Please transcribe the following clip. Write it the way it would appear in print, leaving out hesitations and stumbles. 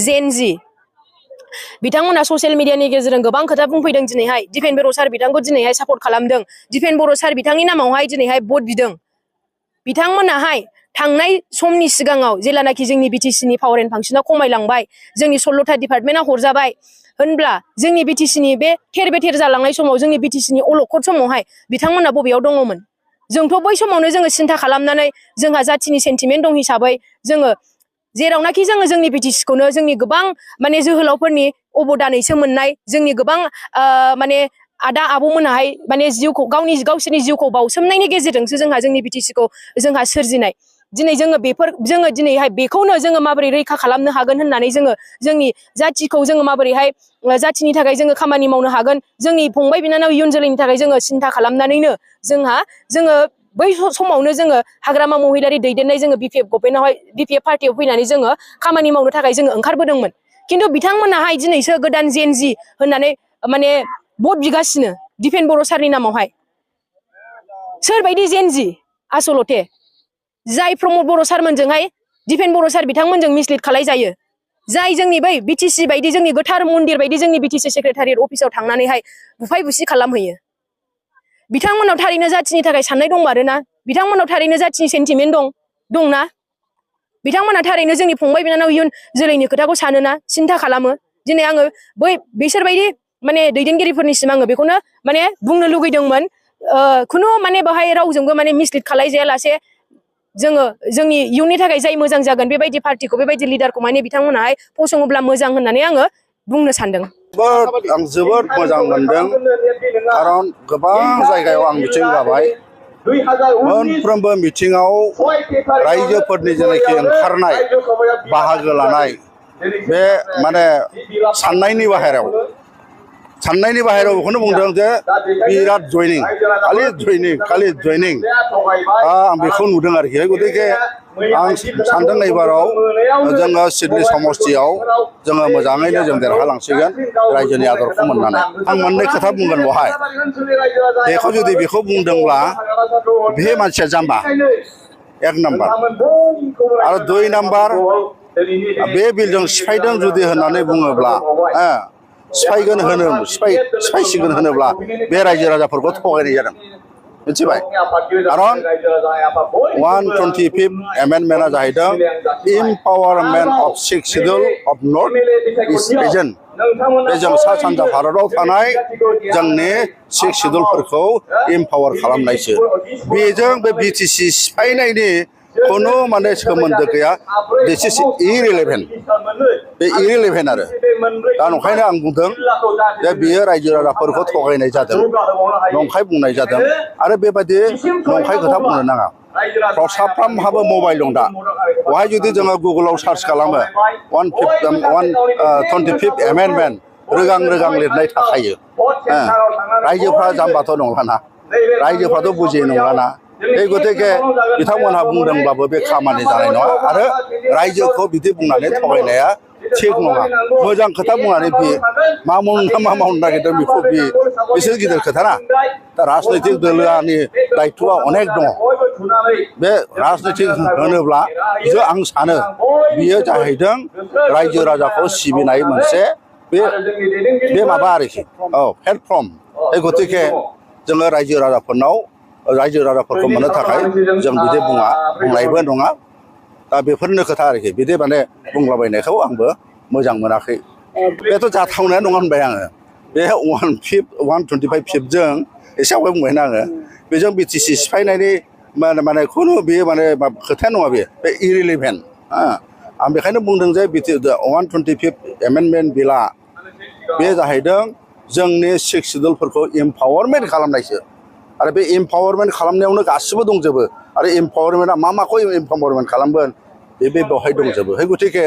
जेनजि बिथांमोना ससियेल मिडियानि गेजेरजों गोबां खोथा बुंफैदों दिनैहाय दिपेन बर' सार बिथांखौ दिनैहाय सापर्ट खालामदों दिपेन बर' सार बिथांनि नामावहाय दिनैहाय भट बिदों बिथांमोनाहाय थांनाय समनि सिगाङाव जेलानाखि जोंनि बिटिसिनि पावार एन्ड फांसना खमायलांबाय जोंनि 16था डिपार्टमेन्टआ हरजाबाय होनब्ला जोंनि बिटिसिनि बे थेर बेथेर जालांनाय समाव जोंनि बिटिसिनि अलखद समावहाय बिथांमोना बबेयाव दङमोन जोंथ' बै समावनो जोङो सिन्था खालामनानै जोंहा जाथिनि सेन्टिमेन्ट दं हिसाबै जोङो जेरावनाखि जोङो जोंनि बिटिसिखौनो जोंनि गोबां माने जोहोलावफोरनि अबदानैसो मोननाय जोंनि गोबां माने आदा आब'मोनाहाय माने जिउखौ गावसोरनि जिउखौ बावसोमनायनि गेजेरजोंसो जोंहा जोंनि बिटिसिखौ जोंहा सोरजिनाय दिनै जोङो दिनैहाय बेखौनो जोङो माबोरै रैखा खालामनो हागोन होननानै जोङो जोंनि जाथिखौ जोङो माबोरैहाय जाथिनि थाखाय जोङो खामानि मावनो हागोन जोंनि फंबाय बिनानाव इयुन जोलैनि थाखाय जोङो सिन्था खालामनानैनो जोङो बै समावनो जोङो हाग्रामा महिलारि दैदेननाय जोङो बिपिएफ गभर्नमेन्टआवहाय बिपिएफ पार्टियाव फैनानै जोङो खामानि मावनो थाखाय जोङो ओंखारबोदोंमोन खिन्थु बिथांमोनाहाय दिनैसो गोदान जेनजि होननानै माने भट बिगासिनो दिपेन बर' सारनि नामावहाय सोरबायदि जेनजि आसलथे जाय प्रमद बर' सारमोनजोंहाय दिपेन बर' सार बिथांमोनजों मिसलिड खालायजायो जाय जोंनि बै बिटिसि बायदि जोंनि गोथार मन्दिर बायदि जोंनि बिटिसि सेक्रेटारियेट अफिसाव थांनानैहाय बुफाय बुसि खालामहैयो बिथांमोनाव थारैनो जाथिनि थाखाय साननाय दंमारोना बिथांमोनाव थारैनो जाथिनि सेन्टिमेन्ट दंना बिथांमोना थारैनो जोंनि फंबाय बिनानाव इयुन जोलैनि खोथाखौ सानोना सिन्था खालामो दिनै आङो बिसोरबायदि माने दैदेनगिरिफोरनिसिम आङो बेखौनो माने बुंनो लुगैदोंमोन खुनु माने बेवहाय रावजोंबो माने मिसलिड खालायजायालासे जोङो जोंनि इयुननि थाखाय जाय मोजां जागोन बेबायदि पार्टिखौ बेबायदि लिडारखौ माने बिथांमोनाहाय फसङोब्ला मोजां होननानै आङो बुंनो सानदों आं जोबोद मोजां मोनदों खारन गोबां जायगायाव आं मिटिं जाबाय मोनफ्रोमबो मिटिङाव रायजोफोरनि जेनाखि ओंखारनाय बाहागो लानाय बे माने साननायनि बाहेरायाव बेखौनो बुंदों जे बिराद खालि जयनिं आं बेखौ नुदों आरोखि गतिके आं सानदों एबाराव जोङो सिडनी समस्तियाव जोङो मोजाङैनो जों देरहालांसिगोन रायजोनि आदरखौ मोननानै आं मोननै खोथा बुंगोन बेवहाय बेखौ जुदि बेखौ बुंदोंब्ला बे मानसिया जाम्बा एक नाम्बार आरो दुइ नाम्बार बे बिलजों सिफायदों जुदि होननानै बुङोब्ला सिफायसिगोन होनोब्ला बे रायजो राजाफोरखौ थगायनाय जादों मिथिबाय खारन 125 एमेन्डमेन्टआ जाहैदों empowerment of 6 schedule of north east region बे जों सा सानजा भारताव थानाय जोंनि 6 शेड्युलफोरखौ इम्पावार खालामनायसो बेजों बे बिटिसि सिफायनायनि खुनु माने सोमोन्दो गैया दिस इज इरिलेभेन्ट बे इरिलेभेन्ट आरो दा नंखायनो आं बुंदों जे बियो रायजो राजाफोरखौ थगायनाय जादों नंखाय बुंनाय जादों आरो बेबायदि नंखाय खोथा बुंनो नाङा साफ्रोमहाबो मबाइल दं दा बेवहाय जुदि जोङो गुगोलाव सार्च खालामो 125th एमेन्डमेन्ट रोगां लिरनाय थाखायो रायजोफ्रा जाम्बाथ' नंलाना रायजोफ्राथ' बुजियै नंलाना बे गतिके बिथांमोनहा बुंदोंब्लाबो बे खामानि जानाय नङा आरो रायजोखौ बिदि बुंनानै थगायनाया थिग नङा मोजां खोथा बुंनानै मा मावनो नागिरदों बेखौ बिसोर गिदिर खोथा ना दा राजनैतिक दोलोनि दायथ'आ अनेक दङ बे राजनैतिक होनोब्ला आं सानो बियो जाहैदों रायजो राजाखौ सिबिनाय मोनसे बे माबा आरोखि प्लेटफर्म बे गतिके जोङो रायजो राजाफोरखौ मोननो थाखाय जों बिदि बुंनायबो नङा दा बेफोरनो खोथा आरोखि बिदि माने बुंलाबायनायखौ आंबो मोजां मोनाखै बेथ' जाथावनाया नङा होनबाय आङो बे 125 एसे आवगाय बुंबायना आङो बेजों बिटिसि सिफायनायनि माने खुनु बेयो माने खोथाया नङा बे इरिलेभेन्ट आं बेखायनो बुंदों जे 125th एमेन्डमेन्ट बिलआ बे जाहैदों जोंनि 6 शेड्युलफोरखौ इम्पावारमेन्ट खालामनायसो आरो बे इम्पावारमेन्ट खालामनायावनो गासिबो दंजोबो आरो इम्पावारमेन्टआ माखौ इम्पावारमेन्ट खालामगोन बे बेवहाय दंजोबो गतिके